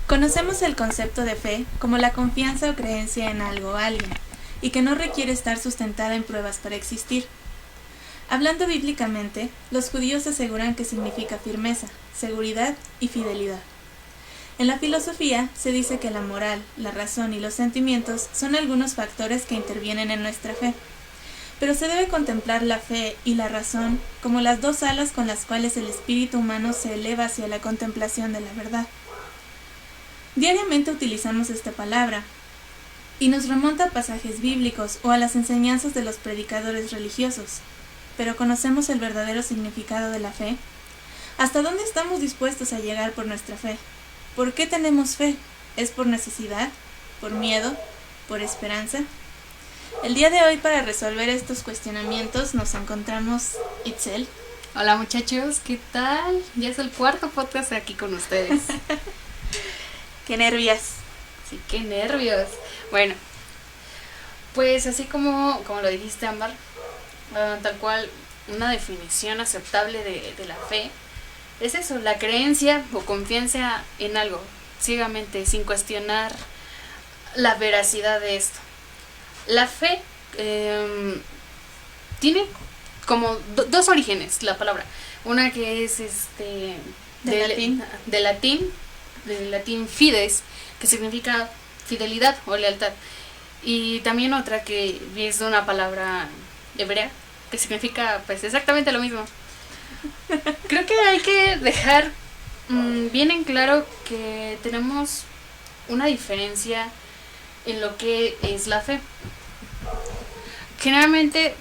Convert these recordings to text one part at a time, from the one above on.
Conocemos el concepto de fe como la confianza o creencia en algo o alguien, y que no requiere estar sustentada en pruebas para existir. Hablando bíblicamente, los judíos aseguran que significa firmeza, seguridad y fidelidad. En la filosofía se dice que la moral, la razón y los sentimientos son algunos factores que intervienen en nuestra fe, pero se debe contemplar la fe y la razón como las dos alas con las cuales el espíritu humano se eleva hacia la contemplación de la verdad. Diariamente utilizamos esta palabra, y nos remonta a pasajes bíblicos o a las enseñanzas de los predicadores religiosos. Pero ¿conocemos el verdadero significado de la fe? ¿Hasta dónde estamos dispuestos a llegar por nuestra fe? ¿Por qué tenemos fe? ¿Es por necesidad? ¿Por miedo? ¿Por esperanza? El día de hoy, para resolver estos cuestionamientos, nos encontramos Itzel. Hola muchachos, ¿qué tal? Ya es el cuarto podcast aquí con ustedes. ¡Qué nervios! Sí, qué nervios. Bueno, pues así como lo dijiste, Ámbar, tal cual una definición aceptable de la fe es eso, la creencia o confianza en algo, ciegamente, sin cuestionar la veracidad de esto. La fe tiene como dos orígenes, la palabra. Una que es del latín fides, que significa fidelidad o lealtad. Y también otra que es de una palabra hebrea, que significa pues exactamente lo mismo. Creo que hay que dejar bien en claro que tenemos una diferencia en lo que es la fe. Generalmente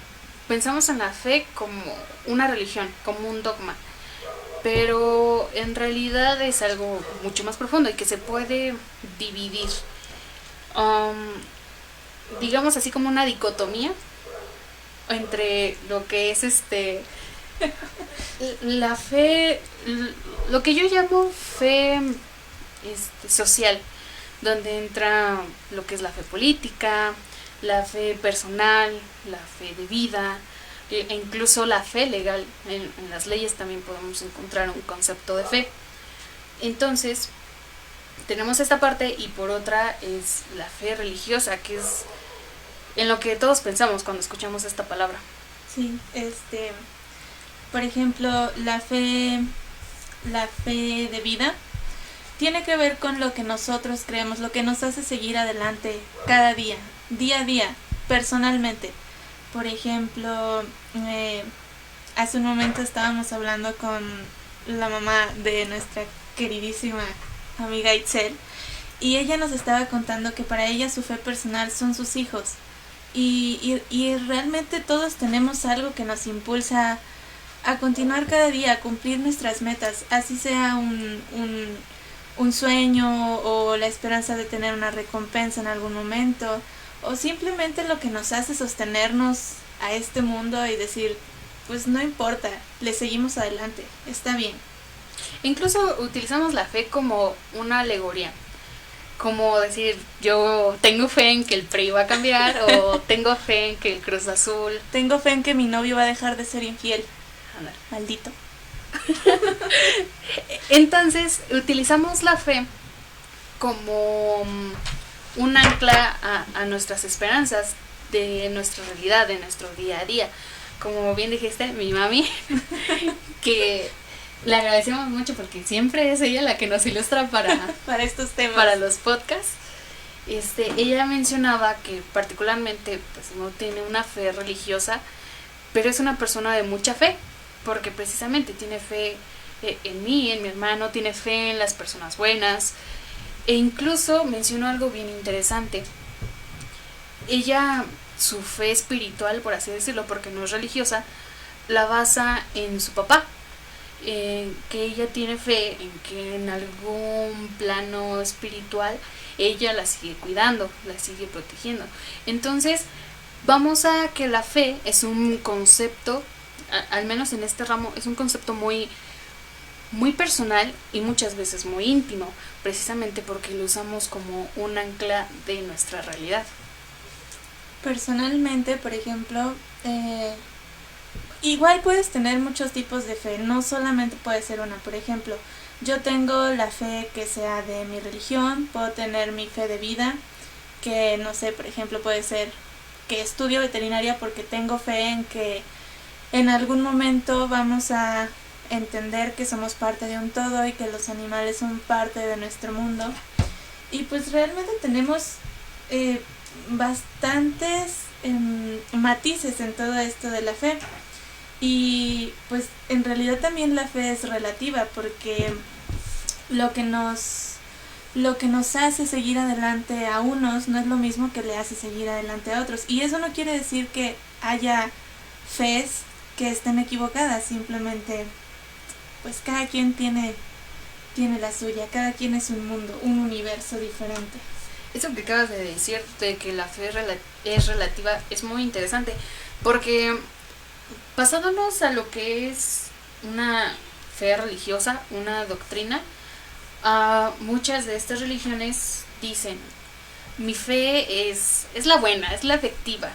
pensamos en la fe como una religión, como un dogma, pero en realidad es algo mucho más profundo y que se puede dividir, digamos así como una dicotomía entre lo que es la fe, lo que yo llamo fe social, donde entra lo que es la fe política, la fe personal, la fe de vida, e incluso la fe legal. En las leyes también podemos encontrar un concepto de fe. Entonces tenemos esta parte, y por otra es la fe religiosa, que es en lo que todos pensamos cuando escuchamos esta palabra. Sí, por ejemplo, la fe de vida tiene que ver con lo que nosotros creemos, lo que nos hace seguir adelante cada día a día, personalmente. Por ejemplo, hace un momento estábamos hablando con la mamá de nuestra queridísima amiga Itzel, y ella nos estaba contando que para ella su fe personal son sus hijos, y realmente todos tenemos algo que nos impulsa a continuar cada día, a cumplir nuestras metas, así sea un sueño o la esperanza de tener una recompensa en algún momento, o simplemente lo que nos hace sostenernos a este mundo y decir, pues no importa, le seguimos adelante, está bien. Incluso utilizamos la fe como una alegoría, como decir, yo tengo fe en que el PRI va a cambiar, o tengo fe en que el Cruz Azul, tengo fe en que mi novio va a dejar de ser infiel. Andale. Maldito. Entonces utilizamos la fe como un ancla a nuestras esperanzas, de nuestra realidad, de nuestro día a día. Como bien dijiste, mi mami, que le agradecemos mucho porque siempre es ella la que nos ilustra para estos temas, para los podcasts. Ella mencionaba que particularmente pues no tiene una fe religiosa, pero es una persona de mucha fe, porque precisamente tiene fe en mí, en mi hermano, tiene fe en las personas buenas, e incluso mencionó algo bien interesante. Ella, su fe espiritual, por así decirlo, porque no es religiosa, la basa en su papá, que ella tiene fe en que en algún plano espiritual ella la sigue cuidando, la sigue protegiendo. Entonces vamos a que la fe es un concepto, al menos en este ramo, es un concepto muy, muy personal y muchas veces muy íntimo, precisamente porque lo usamos como un ancla de nuestra realidad. Personalmente, por ejemplo, igual puedes tener muchos tipos de fe, no solamente puede ser una. Por ejemplo, yo tengo la fe que sea de mi religión, puedo tener mi fe de vida, que no sé, por ejemplo, puede ser que estudio veterinaria porque tengo fe en que en algún momento vamos a entender que somos parte de un todo y que los animales son parte de nuestro mundo. Y pues realmente tenemos bastantes matices en todo esto de la fe. Y pues en realidad también la fe es relativa, porque lo que nos hace seguir adelante a unos no es lo mismo que le hace seguir adelante a otros. Y eso no quiere decir que haya fes que estén equivocadas, simplemente pues cada quien tiene la suya, cada quien es un mundo, un universo diferente. Eso que acabas de decir, de que la fe es relativa, es muy interesante, porque pasándonos a lo que es una fe religiosa, una doctrina, muchas de estas religiones dicen, mi fe es la buena, es la efectiva,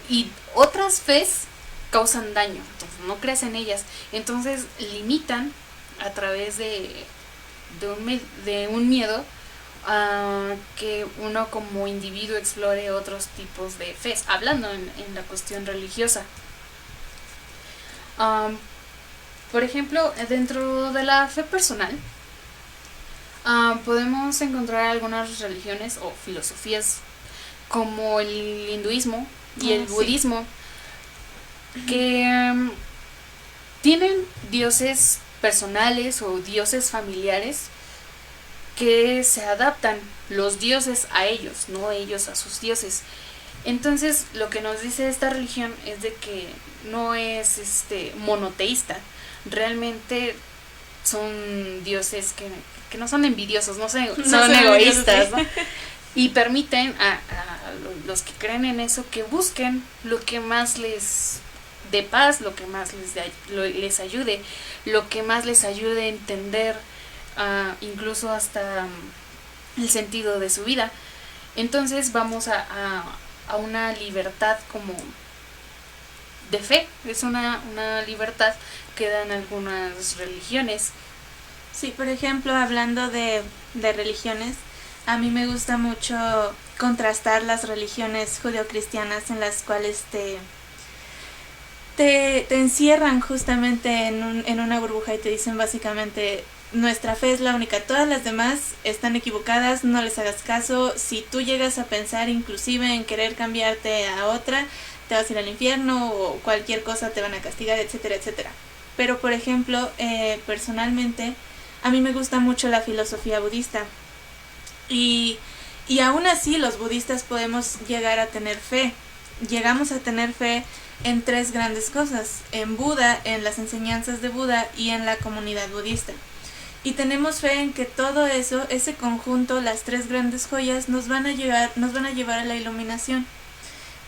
y otras fes causan daño, entonces no creas en ellas, entonces limitan a través de un miedo a que uno como individuo explore otros tipos de fes, hablando en la cuestión religiosa. Por ejemplo, dentro de la fe personal, podemos encontrar algunas religiones o filosofías como el hinduismo y el budismo, que tienen dioses personales o dioses familiares que se adaptan los dioses a ellos, no ellos a sus dioses. Entonces lo que nos dice esta religión es de que no es monoteísta, realmente son dioses que no son envidiosos, no son egoístas, ¿no? Y permiten a los que creen en eso que busquen lo que más les dé paz, lo que más les ayude, lo que más les ayude a entender incluso hasta el sentido de su vida. Entonces vamos a una libertad como de fe, es una libertad que dan algunas religiones. Sí, por ejemplo, hablando de religiones, a mí me gusta mucho contrastar las religiones judeocristianas en las cuales te encierran justamente en una burbuja y te dicen básicamente, nuestra fe es la única, todas las demás están equivocadas, no les hagas caso, si tú llegas a pensar inclusive en querer cambiarte a otra, te vas a ir al infierno o cualquier cosa te van a castigar, etcétera, etcétera. Pero por ejemplo, personalmente, a mí me gusta mucho la filosofía budista y aún así los budistas podemos llegar a tener fe, llegamos a tener fe en tres grandes cosas, en Buda, en las enseñanzas de Buda y en la comunidad budista. Y tenemos fe en que todo eso, ese conjunto, las tres grandes joyas, nos van a llevar a la iluminación.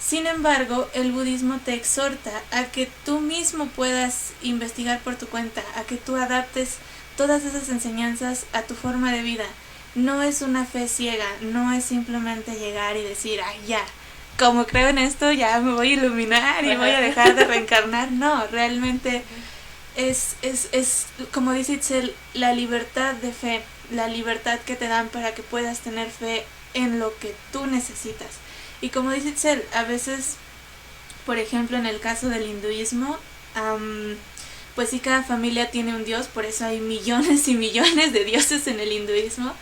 Sin embargo, el budismo te exhorta a que tú mismo puedas investigar por tu cuenta, a que tú adaptes todas esas enseñanzas a tu forma de vida. No es una fe ciega, no es simplemente llegar y decir, ay ya, como creo en esto ya me voy a iluminar y voy a dejar de reencarnar. No, realmente es como dice Itzel, la libertad de fe, la libertad que te dan para que puedas tener fe en lo que tú necesitas. Y como dice Itzel, a veces, por ejemplo, en el caso del hinduismo, pues sí, cada familia tiene un dios, por eso hay millones y millones de dioses en el hinduismo,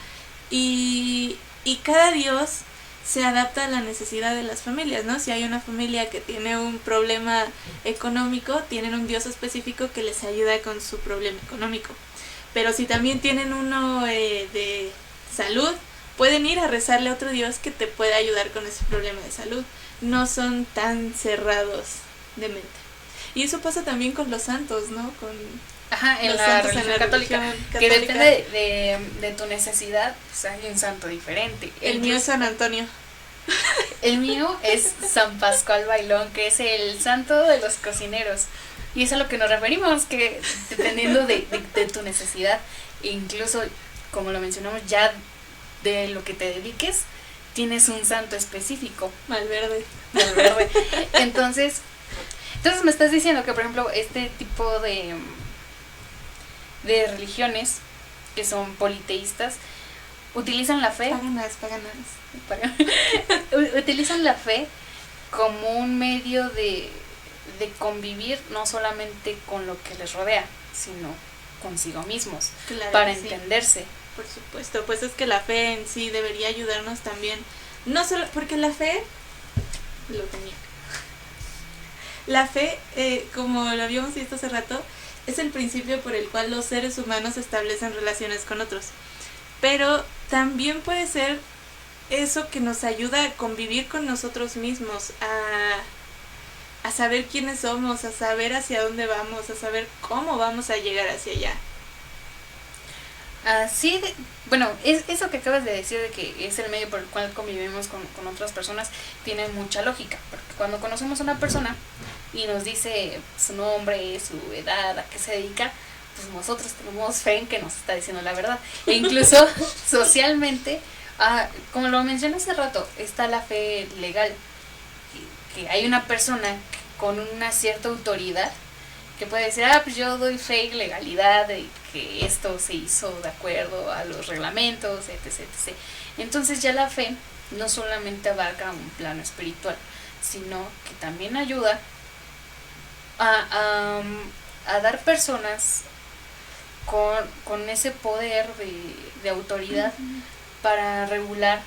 y cada dios se adapta a la necesidad de las familias, ¿no? Si hay una familia que tiene un problema económico, tienen un dios específico que les ayuda con su problema económico. Pero si también tienen uno de salud, pueden ir a rezarle a otro dios que te puede ayudar con ese problema de salud. No son tan cerrados de mente. Y eso pasa también con los santos, ¿no? En la religión católica, que depende de tu necesidad, pues hay un santo diferente. El mío es San Antonio. El mío es San Pascual Bailón, que es el santo de los cocineros. Y es a lo que nos referimos, que dependiendo de tu necesidad, incluso, como lo mencionamos, ya de lo que te dediques, tienes un santo específico. Malverde. Entonces me estás diciendo que, por ejemplo, este tipo de religiones que son politeístas, utilizan la fe. Utilizan la fe como un medio de convivir no solamente con lo que les rodea, sino consigo mismos, para entenderse. Por supuesto, pues es que la fe en sí debería ayudarnos también, no solo porque la fe, la fe, como lo habíamos visto hace rato, es el principio por el cual los seres humanos establecen relaciones con otros, pero también puede ser eso que nos ayuda a convivir con nosotros mismos, a saber quiénes somos, a saber hacia dónde vamos, a saber cómo vamos a llegar hacia allá. Así bueno, eso que acabas de decir de que es el medio por el cual convivimos con otras personas tiene mucha lógica, porque cuando conocemos a una persona y nos dice su nombre, su edad, a qué se dedica, pues nosotros tenemos fe en que nos está diciendo la verdad. E incluso socialmente, como lo mencioné hace rato, está la fe legal, que hay una persona con una cierta autoridad que puede decir, pues yo doy fe y legalidad de que esto se hizo de acuerdo a los reglamentos, etc, etc. Entonces ya la fe no solamente abarca un plano espiritual, sino que también ayuda a dar personas con ese poder de autoridad para regular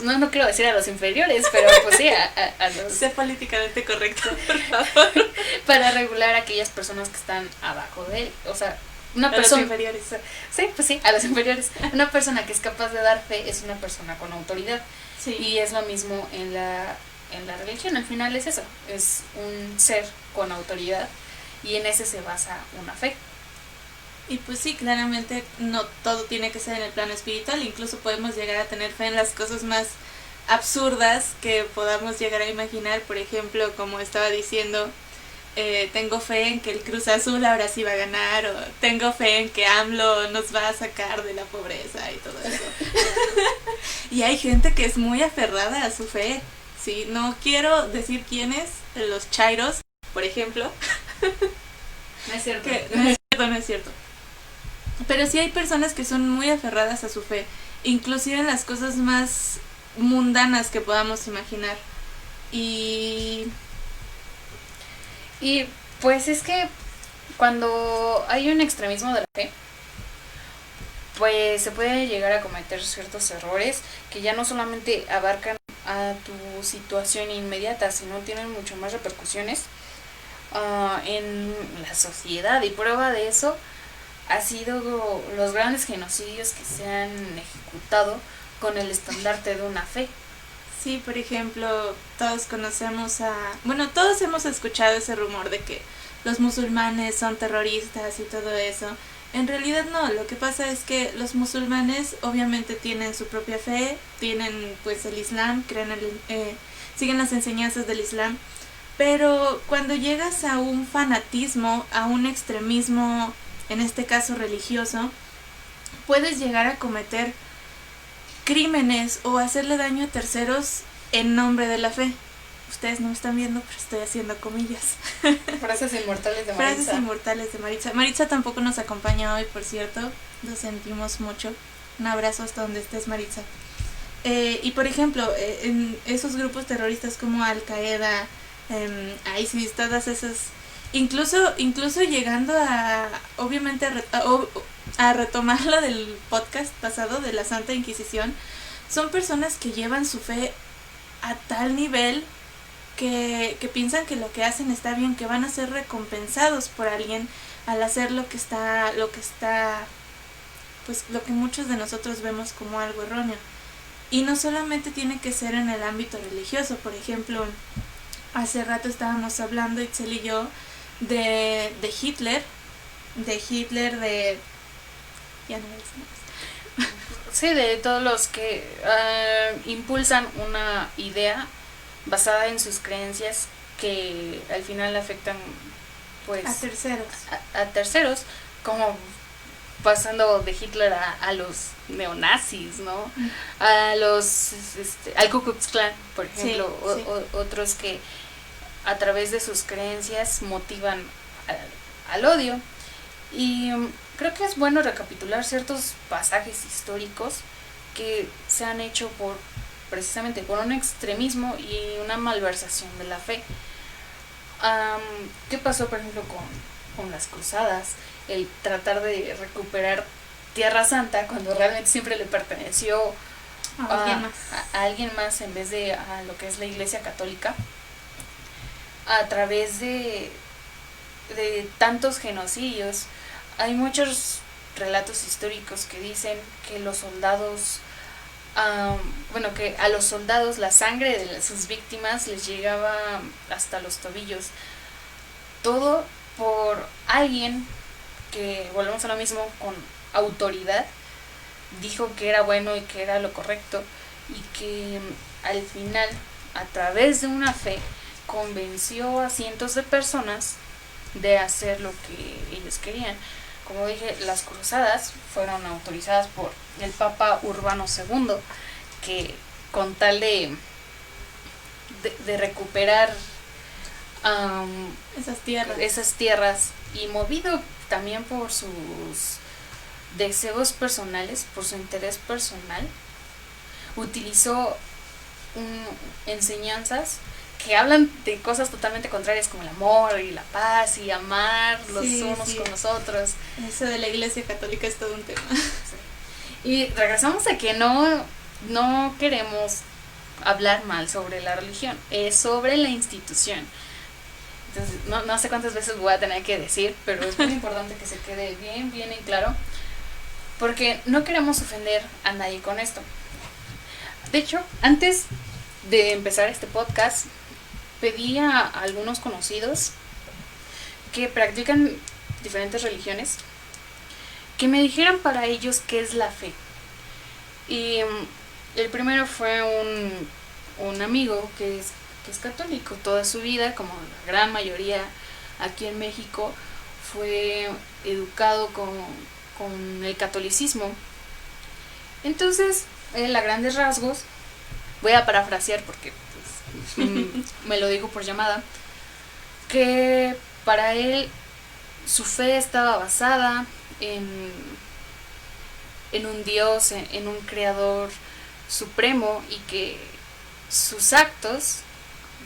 no quiero decir a los inferiores, pero pues sí, a los... Sé políticamente correcto, por favor. Para regular a aquellas personas que están abajo de él, o sea, una persona... A los inferiores. Sí, pues sí, a los inferiores. Una persona que es capaz de dar fe es una persona con autoridad. Sí. Y es lo mismo en la religión, al final es eso, es un ser con autoridad y en ese se basa una fe. Y pues sí, claramente no todo tiene que ser en el plano espiritual, incluso podemos llegar a tener fe en las cosas más absurdas que podamos llegar a imaginar, por ejemplo, como estaba diciendo, tengo fe en que el Cruz Azul ahora sí va a ganar, o tengo fe en que AMLO nos va a sacar de la pobreza y todo eso. Y hay gente que es muy aferrada a su fe, ¿sí? No quiero decir quiénes, los chairos, por ejemplo. No es cierto. No es cierto. Pero sí hay personas que son muy aferradas a su fe, inclusive en las cosas más mundanas que podamos imaginar. Y pues es que cuando hay un extremismo de la fe, pues se puede llegar a cometer ciertos errores que ya no solamente abarcan a tu situación inmediata, sino tienen mucho más repercusiones en la sociedad. Y prueba de eso ha sido los grandes genocidios que se han ejecutado con el estandarte de una fe. Sí, por ejemplo, todos todos hemos escuchado ese rumor de que los musulmanes son terroristas y todo eso. En realidad no, lo que pasa es que los musulmanes obviamente tienen su propia fe, tienen pues el Islam, siguen las enseñanzas del Islam, pero cuando llegas a un fanatismo, a un extremismo, en este caso religioso, puedes llegar a cometer crímenes o hacerle daño a terceros en nombre de la fe. Ustedes no me están viendo, pero estoy haciendo comillas. Frases inmortales de Maritza. Frases inmortales de Maritza. Maritza tampoco nos acompaña hoy, por cierto. Lo sentimos mucho. Un abrazo hasta donde estés, Maritza. Y por ejemplo, en esos grupos terroristas como Al-Qaeda, ISIS, todas esas... Incluso llegando obviamente a retomar lo del podcast pasado de la Santa Inquisición, son personas que llevan su fe a tal nivel que piensan que lo que hacen está bien, que van a ser recompensados por alguien al hacer lo que está, pues lo que muchos de nosotros vemos como algo erróneo. Y no solamente tiene que ser en el ámbito religioso. Por ejemplo, hace rato estábamos hablando, Itzel y yo, de Hitler, ya no me decimos. Sí, de todos los que impulsan una idea basada en sus creencias que al final afectan pues a terceros, como pasando de Hitler a los neonazis, ¿no? A los al Ku Klux Klan, por ejemplo, sí. Otros que a través de sus creencias motivan al odio. Y creo que es bueno recapitular ciertos pasajes históricos que se han hecho precisamente por un extremismo y una malversación de la fe. ¿Qué pasó, por ejemplo, con las cruzadas? El tratar de recuperar Tierra Santa cuando realmente siempre le perteneció a alguien más en vez de a lo que es la Iglesia Católica, a través de tantos genocidios. Hay muchos relatos históricos que dicen que los soldados, que a los soldados la sangre de sus víctimas les llegaba hasta los tobillos. Todo por alguien que, volvemos a lo mismo, con autoridad, dijo que era bueno y que era lo correcto, y que al final, a través de una fe, convenció a cientos de personas de hacer lo que ellos querían. Como dije, las cruzadas fueron autorizadas por el Papa Urbano II, que con tal de recuperar esas tierras, y movido también por sus deseos personales, por su interés personal, utilizó enseñanzas que hablan de cosas totalmente contrarias, como el amor y la paz y amar los unos con los otros. Eso de la Iglesia Católica es todo un tema. Sí. Y regresamos a que no queremos hablar mal sobre la religión, es sobre la institución. Entonces, no sé cuántas veces voy a tener que decir, pero es muy importante que se quede bien en claro, porque no queremos ofender a nadie con esto. De hecho, antes de empezar este podcast, pedí a algunos conocidos que practican diferentes religiones que me dijeran para ellos qué es la fe. Y el primero fue un amigo que es católico toda su vida, como la gran mayoría aquí en México, fue educado con el catolicismo. Entonces, él, a grandes rasgos, voy a parafrasear porque me lo digo por llamada, que para él su fe estaba basada en un Dios, en un creador supremo, y que sus actos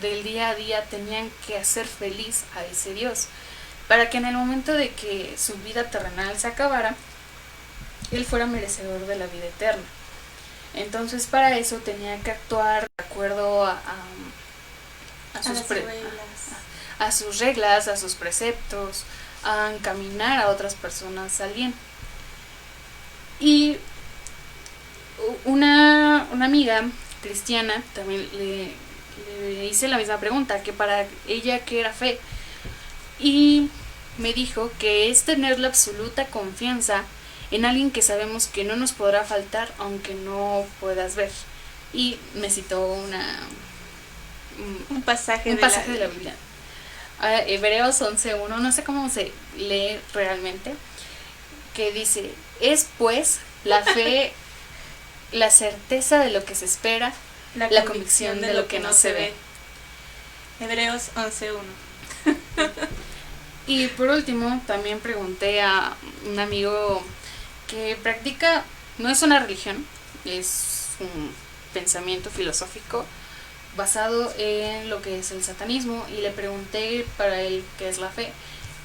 del día a día tenían que hacer feliz a ese Dios, para que en el momento de que su vida terrenal se acabara, él fuera merecedor de la vida eterna. Entonces, para eso tenía que actuar de acuerdo a sus reglas, a sus preceptos, a encaminar a otras personas al bien. Y una amiga cristiana también le hice la misma pregunta, que para ella qué era fe, y me dijo que es tener la absoluta confianza en alguien que sabemos que no nos podrá faltar aunque no puedas ver. Y me citó un pasaje de la Biblia. Hebreos 11:1, no sé cómo se lee realmente, que dice: es pues la fe la certeza de lo que se espera, la convicción de lo que no se ve. Hebreos 11:1. Y por último, también pregunté a un amigo que practica, no es una religión, es un pensamiento filosófico basado en lo que es el satanismo, y le pregunté para él qué es la fe.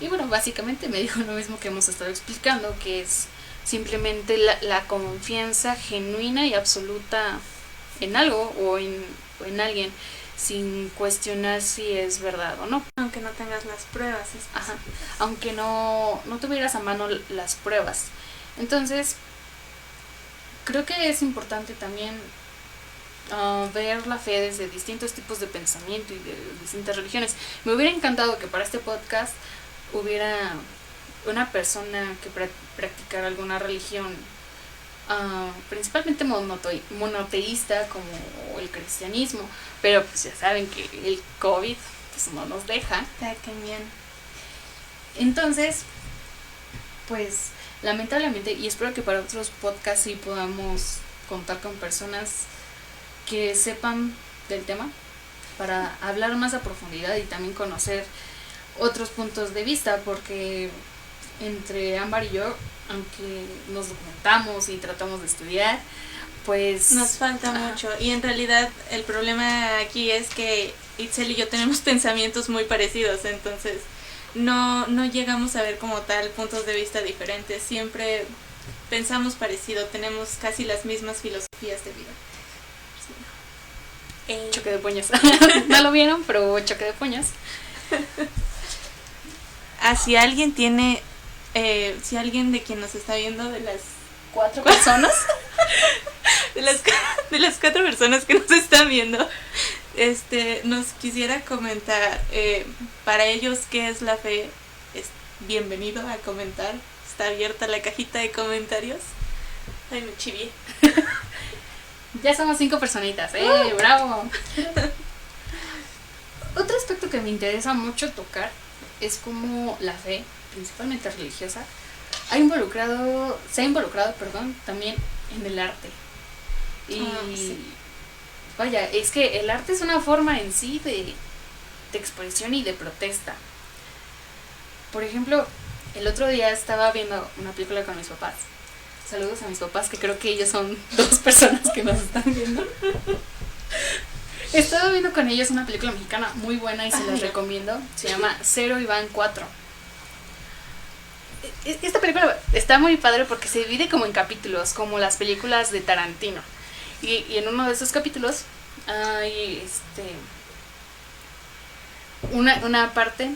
Y bueno, básicamente me dijo lo mismo que hemos estado explicando, que es simplemente la confianza genuina y absoluta en algo o en alguien, sin cuestionar si es verdad o no. Aunque no tengas las pruebas. Ajá. Aunque no tuvieras a mano las pruebas. Entonces, creo que es importante también ver la fe desde distintos tipos de pensamiento y de distintas religiones. Me hubiera encantado que para este podcast hubiera una persona que practicara alguna religión, principalmente monoteísta, como el cristianismo, pero pues ya saben que el COVID pues no nos deja. Entonces, pues lamentablemente, y espero que para otros podcasts sí podamos contar con personas que sepan del tema para hablar más a profundidad y también conocer otros puntos de vista, porque entre Ámbar y yo aunque nos documentamos y tratamos de estudiar, pues nos falta mucho. Y en realidad el problema aquí es que Itzel y yo tenemos pensamientos muy parecidos, entonces no llegamos a ver como tal puntos de vista diferentes. Siempre pensamos parecido, tenemos casi las mismas filosofías de vida. Choque de puños. No lo vieron, pero choque de puños. Si alguien tiene, si alguien de quien nos está viendo, de las 4 personas, de las 4 personas que nos están viendo, nos quisiera comentar para ellos qué es la fe, es bienvenido a comentar. Está abierta la cajita de comentarios. Ay, me chivié. Ya somos 5 personitas, ¡bravo! Otro aspecto que me interesa mucho tocar es cómo la fe, principalmente religiosa, se ha involucrado, también en el arte. Y sí. Vaya, es que el arte es una forma en sí de expresión y de protesta. Por ejemplo, el otro día estaba viendo una película con mis papás. Saludos a mis papás, que creo que ellos son 2 personas que nos están viendo. Estaba viendo con ellos una película mexicana muy buena y se las recomiendo. Se llama Cero y Van 4. Esta película está muy padre porque se divide como en capítulos, como las películas de Tarantino. Y en uno de esos capítulos hay una parte.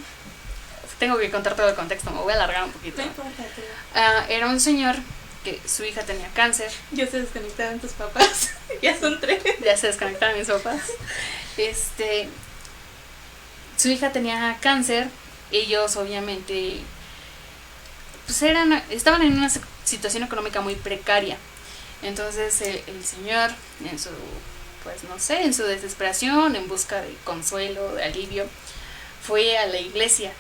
Tengo que contar todo el contexto, me voy a alargar un poquito. No importa, Era un señor que su hija tenía cáncer. Ya se desconectaron tus papás. Ya son 3. Ya se desconectaron mis papás. Su hija tenía cáncer. Ellos obviamente pues estaban en una situación económica muy precaria. Entonces el señor en su, pues no sé, en su desesperación, en busca de consuelo, de alivio, fue a la iglesia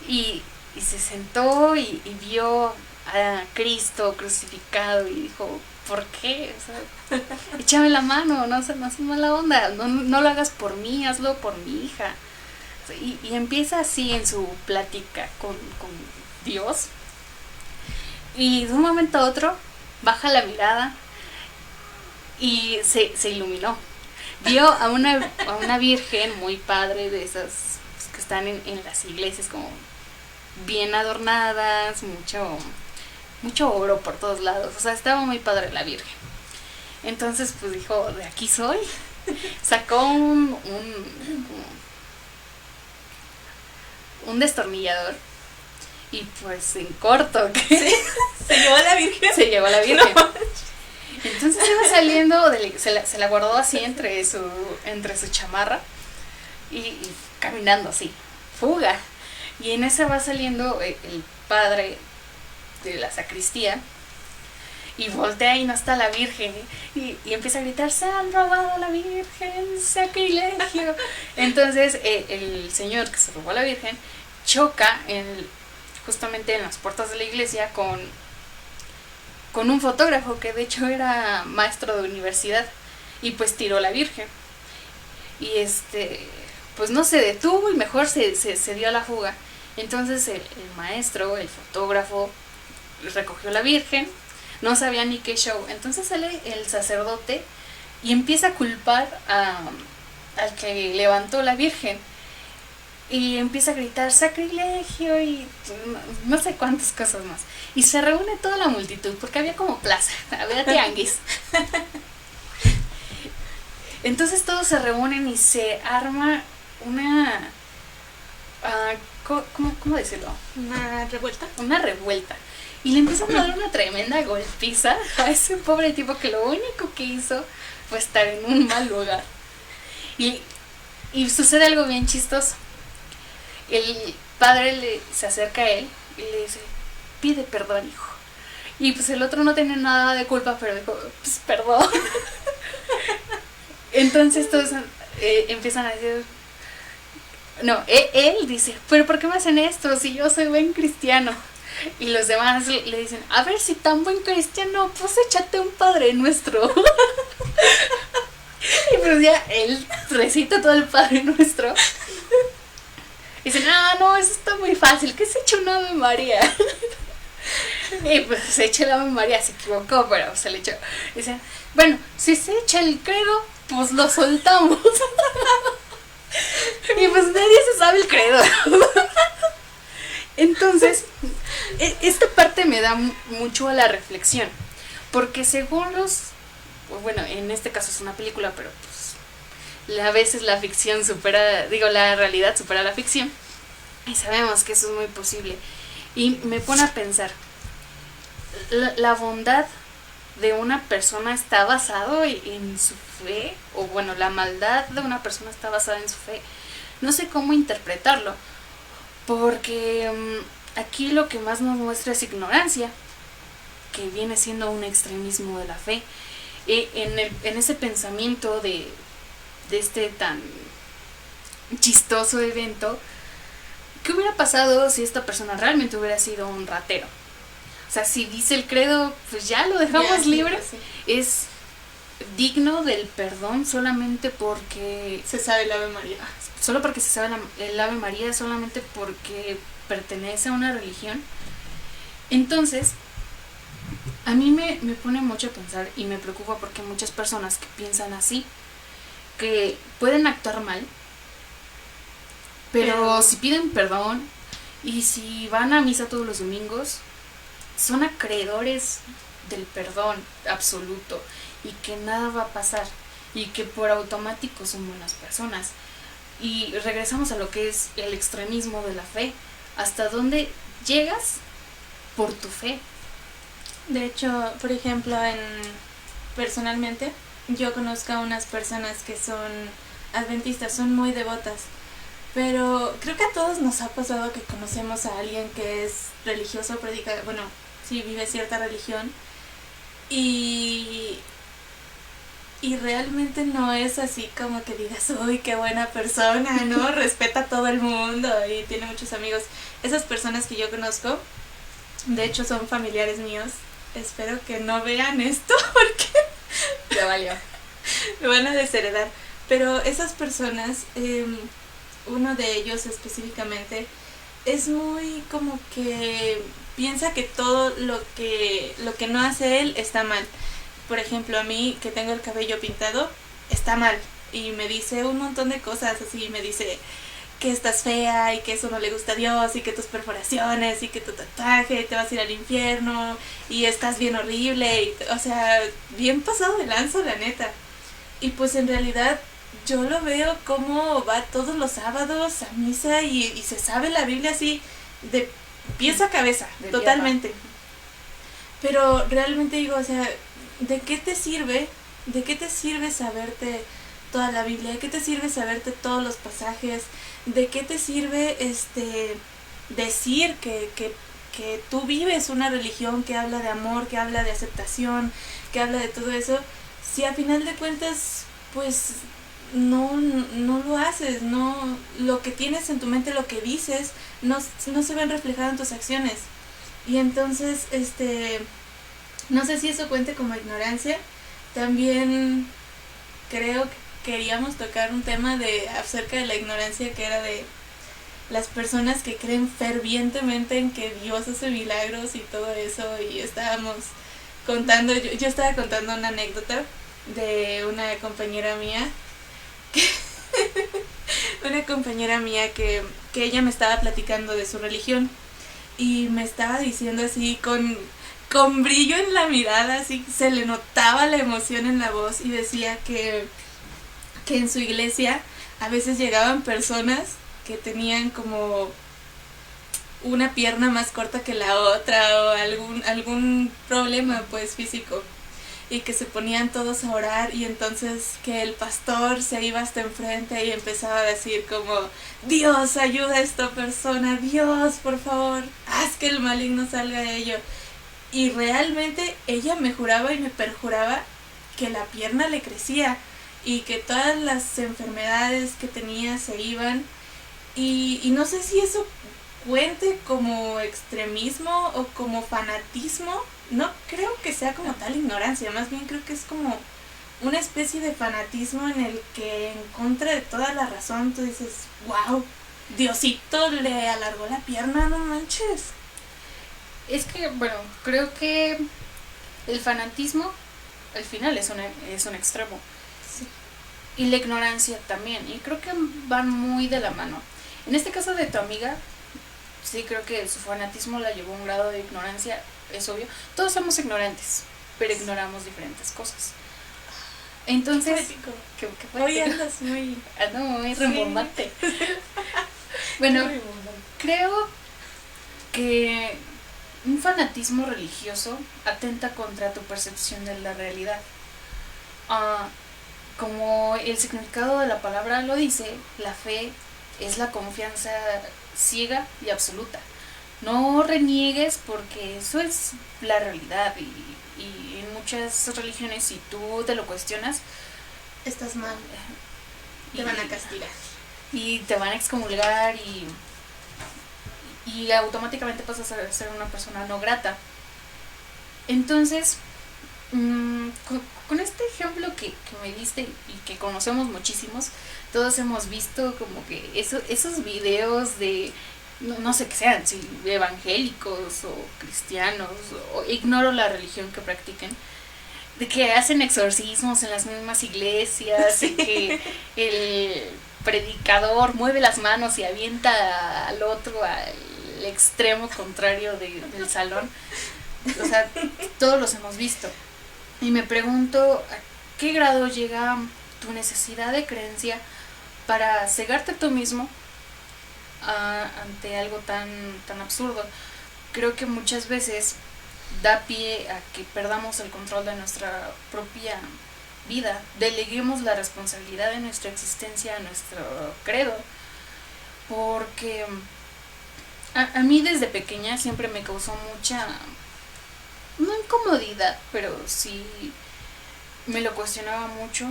y se sentó y vio a Cristo crucificado y dijo, ¿por qué? O sea, échame la mano, no seas mala onda, no lo hagas por mí, hazlo por mi hija. O sea, y empieza así en su plática con Dios, y de un momento a otro baja la mirada y se iluminó. Vio a una virgen muy padre, de esas que están en las iglesias como bien adornadas, mucho oro por todos lados, o sea, estaba muy padre la virgen. Entonces pues dijo, de aquí soy. Sacó un destornillador y pues en corto ¿qué? ¿Se llevó a la virgen? Se llevó a la virgen. No. Entonces iba saliendo, se la guardó así entre su chamarra y caminando así, fuga. Y en ese va saliendo el padre de la sacristía y voltea y no está la virgen y empieza a gritar, se han robado a la virgen, sacrilegio. Entonces el señor que se robó a la virgen choca justamente en las puertas de la iglesia con un fotógrafo que de hecho era maestro de universidad y pues tiró la virgen y pues no se detuvo y mejor se dio a la fuga. Entonces el maestro, el fotógrafo, recogió la virgen, no sabía ni qué show. Entonces sale el sacerdote y empieza a culpar al que levantó la virgen y empieza a gritar sacrilegio y no sé cuántas cosas más. Y se reúne toda la multitud porque había como plaza, había tianguis. Entonces todos se reúnen y se arma una ¿cómo decirlo? Una revuelta. Una revuelta. Y le empiezan a dar una tremenda golpiza a ese pobre tipo que lo único que hizo fue estar en un mal lugar. Y sucede algo bien chistoso. El padre se acerca a él y le dice, pide perdón, hijo. Y pues el otro no tenía nada de culpa, pero dijo, pues perdón. Entonces todos empiezan a decir, no, él dice, pero ¿por qué me hacen esto si yo soy buen cristiano? Y los demás le dicen, a ver, si tan buen cristiano, pues échate un Padre Nuestro. Y pues ya él recita todo el Padre Nuestro. Y dicen, no, eso está muy fácil, que se eche un Ave María. Y pues se echa el Ave María, se equivocó, pero se le echó. Dice, bueno, si se echa el credo, pues lo soltamos. Y pues nadie se sabe el credo. Entonces, esta parte me da mucho a la reflexión. Porque según bueno, en este caso es una película, pero pues a veces la ficción la realidad supera la ficción. Y sabemos que eso es muy posible. Y me pone a pensar, la bondad de una persona está basado en su fe, o bueno, la maldad de una persona está basada en su fe. No sé cómo interpretarlo, porque aquí lo que más nos muestra es ignorancia, que viene siendo un extremismo de la fe. En ese pensamiento de este tan chistoso evento, ¿qué hubiera pasado si esta persona realmente hubiera sido un ratero? O sea, si dice el credo, pues ya lo dejamos libre. Sí. Es digno del perdón solamente porque se sabe el Ave María. Solo porque se sabe el Ave María, solamente porque pertenece a una religión. Entonces, a mí me pone mucho a pensar y me preocupa porque hay muchas personas que piensan así, que pueden actuar mal, pero si piden perdón y si van a misa todos los domingos, son acreedores del perdón absoluto y que nada va a pasar y que por automático son buenas personas. Y regresamos a lo que es el extremismo de la fe. ¿Hasta dónde llegas por tu fe? De hecho, por ejemplo, personalmente, yo conozco a unas personas que son adventistas, son muy devotas, pero creo que a todos nos ha pasado que conocemos a alguien que es religioso, predica, bueno, sí vive cierta religión, y realmente no es así como que digas, uy, qué buena persona, ¿no? Respeta a todo el mundo y tiene muchos amigos. Esas personas que yo conozco, de hecho son familiares míos. Espero que no vean esto porque ya valió. Me van a desheredar. Pero esas personas, uno de ellos específicamente, es muy como que piensa que todo lo que no hace él está mal. Por ejemplo, a mí, que tengo el cabello pintado, está mal. Y me dice un montón de cosas así. Me dice que estás fea y que eso no le gusta a Dios y que tus perforaciones y que tu tatuaje te vas a ir al infierno y estás bien horrible. Y, o sea, bien pasado de lanza, la neta. Y pues en realidad yo lo veo como va todos los sábados a misa y se sabe la Biblia así de pies a cabeza, de totalmente. Tierra. Pero realmente digo, o sea, ¿de qué te sirve? ¿De qué te sirve saberte toda la Biblia? ¿De qué te sirve saberte todos los pasajes? ¿De qué te sirve decir que tú vives una religión que habla de amor, que habla de aceptación, que habla de todo eso, si a final de cuentas pues no lo haces, no, lo que tienes en tu mente, lo que dices, no se ven reflejado en tus acciones? Y entonces, no sé si eso cuente como ignorancia. También creo que queríamos tocar un tema acerca de la ignorancia, que era de las personas que creen fervientemente en que Dios hace milagros y todo eso. Y estábamos contando, yo estaba contando una anécdota de una compañera mía que ella me estaba platicando de su religión y me estaba diciendo así con brillo en la mirada, así se le notaba la emoción en la voz, y decía que en su iglesia a veces llegaban personas que tenían como una pierna más corta que la otra o algún problema pues físico, y que se ponían todos a orar, y entonces que el pastor se iba hasta enfrente y empezaba a decir como, Dios, ayuda a esta persona, Dios, por favor, haz que el maligno salga de ello. Y realmente ella me juraba y me perjuraba que la pierna le crecía y que todas las enfermedades que tenía se iban. Y no sé si eso cuente como extremismo o como fanatismo. No creo que sea como tal ignorancia, más bien creo que es como una especie de fanatismo en el que en contra de toda la razón tú dices, wow, Diosito le alargó la pierna, no manches. Es que, bueno, creo que el fanatismo al final es un extremo. Sí. Y la ignorancia también. Y creo que van muy de la mano. En este caso de tu amiga, sí creo que su fanatismo la llevó a un grado de ignorancia, es obvio. Todos somos ignorantes, pero ignoramos diferentes cosas. Entonces, ¿Qué hoy andas muy rimbombante. Bueno, creo que un fanatismo religioso atenta contra tu percepción de la realidad. Como el significado de la palabra lo dice, la fe es la confianza ciega y absoluta. No reniegues porque eso es la realidad y en muchas religiones si tú te lo cuestionas, estás mal, te van a castigar. Y te van a excomulgar y automáticamente pasas a ser una persona no grata. Entonces, con este ejemplo que me diste y que conocemos muchísimos, todos hemos visto como que esos videos de, no sé qué sean, si evangélicos o cristianos, o ignoro la religión que practiquen, de que hacen exorcismos en las mismas iglesias y que el predicador mueve las manos y avienta al otro al extremo contrario del salón. O sea, todos los hemos visto. Y me pregunto a qué grado llega tu necesidad de creencia para cegarte tú mismo ante algo tan absurdo. Creo que muchas veces da pie a que perdamos el control de nuestra propia vida, deleguemos la responsabilidad de nuestra existencia a nuestro credo, porque a mí desde pequeña siempre me causó mucha, no incomodidad, pero sí me lo cuestionaba mucho,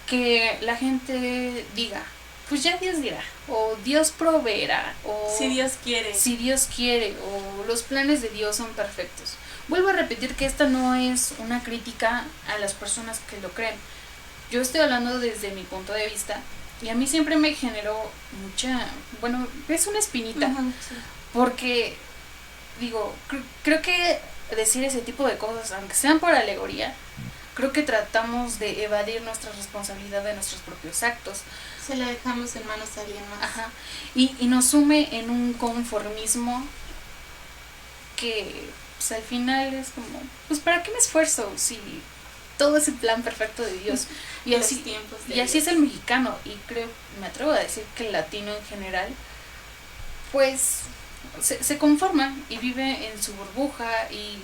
que la gente diga, pues ya Dios dirá, o Dios proveerá, o si Dios quiere, o los planes de Dios son perfectos. Vuelvo a repetir que esta no es una crítica a las personas que lo creen. Yo estoy hablando desde mi punto de vista y a mí siempre me generó es una espinita, sí. Porque digo, creo que decir ese tipo de cosas, aunque sean por alegoría, creo que tratamos de evadir nuestra responsabilidad de nuestros propios actos. Se la dejamos en manos a alguien más. Ajá. Y nos sume en un conformismo que pues, al final es como, pues ¿para qué me esfuerzo si todo es el plan perfecto de Dios? Y así es el mexicano, y me atrevo a decir que el latino en general, pues se conforma y vive en su burbuja y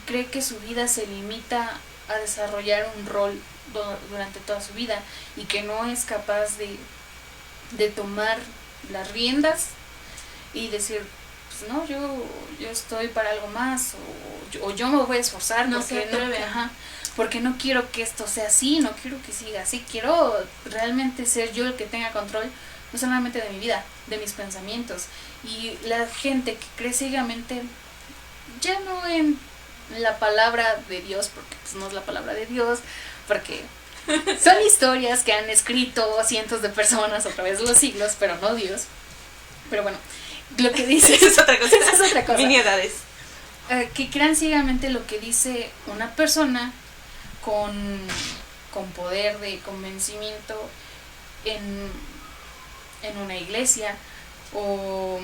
cree que su vida se limita a desarrollar un rol durante toda su vida y que no es capaz de tomar las riendas y decir, pues no, yo estoy para algo más, o yo me voy a esforzar, porque no quiero que esto sea así, no quiero que siga así, quiero realmente ser yo el que tenga control, no solamente de mi vida, de mis pensamientos. Y la gente que cree ciegamente, ya no en la palabra de Dios, porque pues no es la palabra de Dios, porque son historias que han escrito cientos de personas a través de los siglos, pero no Dios. Pero bueno, lo que dice es otra cosa. Es otra cosa. Miniedades. Que crean ciegamente lo que dice una persona con poder de convencimiento en una iglesia, o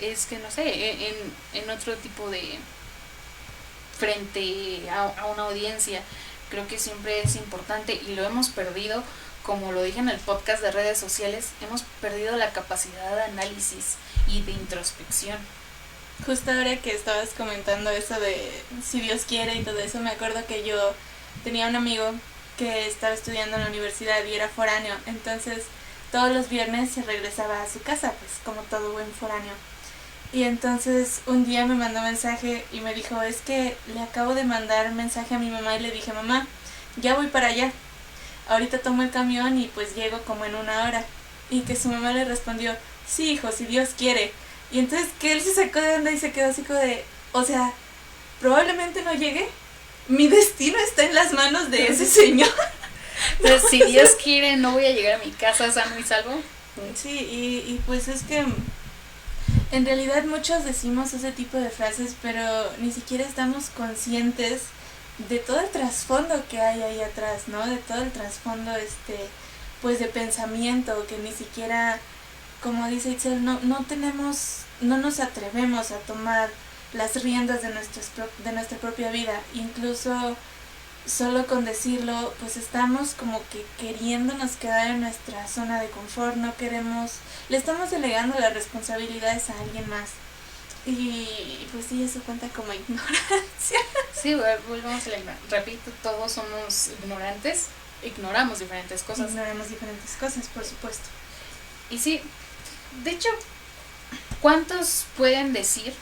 es que no sé, en otro tipo de frente a una audiencia. Creo que siempre es importante y lo hemos perdido, como lo dije en el podcast de redes sociales, hemos perdido la capacidad de análisis y de introspección. Justo ahora que estabas comentando eso de si Dios quiere y todo eso, me acuerdo que yo tenía un amigo que estaba estudiando en la universidad y era foráneo, entonces todos los viernes se regresaba a su casa, pues como todo buen foráneo. Y entonces un día me mandó mensaje y me dijo, es que le acabo de mandar mensaje a mi mamá y le dije, mamá, ya voy para allá, ahorita tomo el camión y pues llego como en 1 hora. Y que su mamá le respondió, sí hijo, si Dios quiere. Y entonces que él se sacó de onda y se quedó así como de, o sea, probablemente no llegue, mi destino está en las manos de ese señor. Entonces, si Dios quiere, no voy a llegar a mi casa sano y salvo. Sí, y pues es que En realidad muchos decimos ese tipo de frases, pero ni siquiera estamos conscientes de todo el trasfondo que hay ahí atrás, ¿no? De todo el trasfondo, pues de pensamiento, que ni siquiera, como dice Itzel, no nos atrevemos a tomar las riendas de nuestra propia vida. Incluso solo con decirlo, pues estamos como que queriéndonos quedar en nuestra zona de confort, no queremos, le estamos delegando las responsabilidades a alguien más. Y pues sí, eso cuenta como ignorancia. Sí, volvemos a repito, todos somos ignorantes, ignoramos diferentes cosas. Ignoramos diferentes cosas, por supuesto. Y sí, de hecho, ¿cuántos pueden decir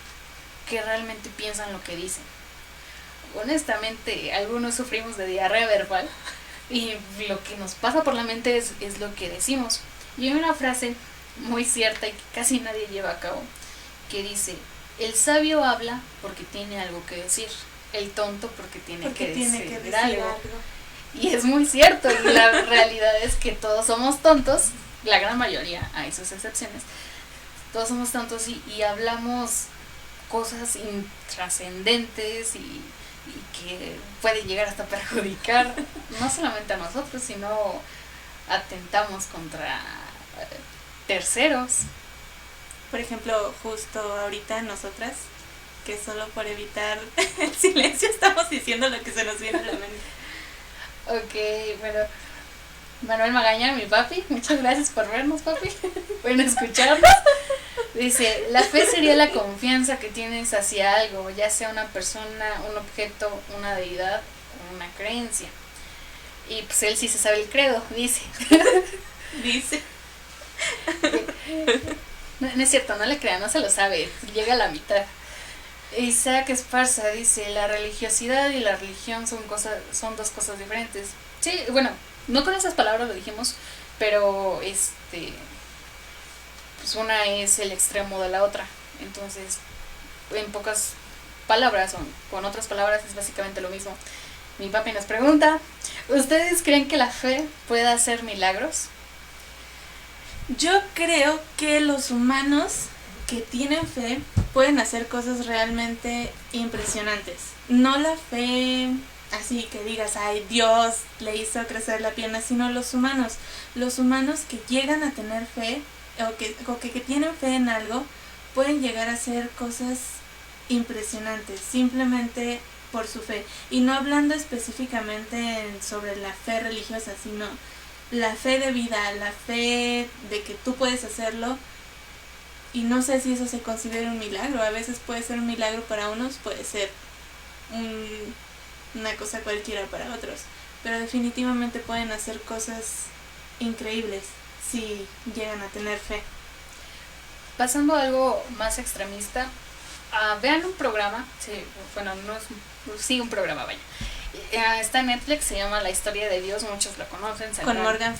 que realmente piensan lo que dicen? Honestamente, algunos sufrimos de diarrea verbal y lo que nos pasa por la mente es lo que decimos. Y hay una frase muy cierta y que casi nadie lleva a cabo, que dice: el sabio habla porque tiene algo que decir, el tonto porque tiene que decir algo. Y es muy cierto, y la realidad es que todos somos tontos, la gran mayoría, hay sus excepciones, todos somos tontos y hablamos cosas intrascendentes y que pueden llegar hasta perjudicar no solamente a nosotros, sino atentamos contra terceros. Por ejemplo, justo ahorita nosotras, que solo por evitar el silencio estamos diciendo lo que se nos viene a la mente. Ok, bueno, Manuel Magaña, mi papi, muchas gracias por vernos, papi, por escucharnos. Dice: la fe sería la confianza que tienes hacia algo, ya sea una persona, un objeto, una deidad o una creencia. Y pues él sí se sabe el credo, dice. Dice. No es cierto, no le crean, no se lo sabe, llega a la mitad. Isaac Esparza dice: la religiosidad y la religión son dos cosas diferentes. Sí, bueno, no con esas palabras lo dijimos, pero pues una es el extremo de la otra. Entonces, en pocas palabras o con otras palabras es básicamente lo mismo. Mi papi nos pregunta: ¿ustedes creen que la fe puede hacer milagros? Yo creo que los humanos que tienen fe pueden hacer cosas realmente impresionantes. No la fe así que digas, ay, Dios le hizo crecer la pierna, sino los humanos que llegan a tener fe o que tienen fe en algo, pueden llegar a hacer cosas impresionantes simplemente por su fe. Y no hablando específicamente sobre la fe religiosa, sino la fe de vida, la fe de que tú puedes hacerlo. Y no sé si eso se considera un milagro. A veces puede ser un milagro para unos, puede ser una cosa cualquiera para otros, pero definitivamente pueden hacer cosas increíbles si llegan a tener fe. Pasando a algo más extremista, vean un programa, sí, bueno, no es sí un programa, vaya. Está en Netflix, se llama La Historia de Dios, muchos lo conocen. Con Morgan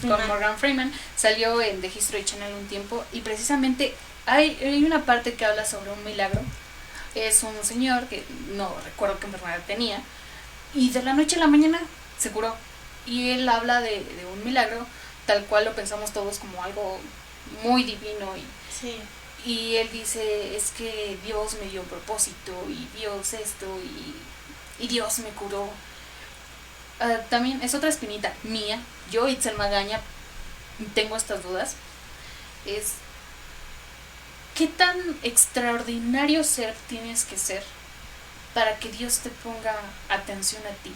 Freeman. Salió en The History Channel un tiempo y precisamente hay una parte que habla sobre un milagro. Es un señor que no recuerdo qué enfermedad tenía y de la noche a la mañana se curó. Y él habla de un milagro tal cual lo pensamos todos como algo muy divino. Sí. Y él dice: es que Dios me dio un propósito y Dios esto y Dios me curó. También es otra espinita mía. Yo, Itzel Magaña, tengo estas dudas. Es: ¿qué tan extraordinario ser tienes que ser para que Dios te ponga atención a ti?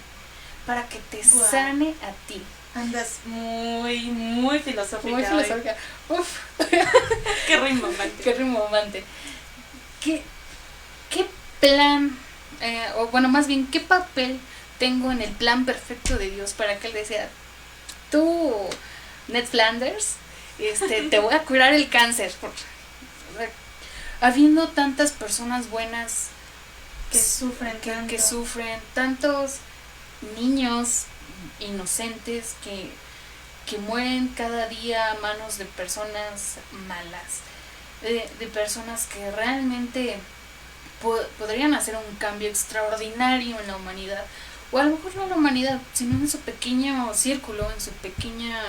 Para que te sane a ti. Andas muy filosófica. Muy filosófica. Uf. Qué rimbombante. Qué rimbombante. ¿Qué plan, o bueno, más bien, qué papel tengo en el plan perfecto de Dios para que Él decida: tú, Ned Flanders, te voy a curar el cáncer? Habiendo tantas personas buenas que sufren, tantos niños inocentes que mueren cada día a manos de personas malas, de personas que realmente podrían hacer un cambio extraordinario en la humanidad, o a lo mejor no en la humanidad, sino en su pequeño círculo, en su pequeña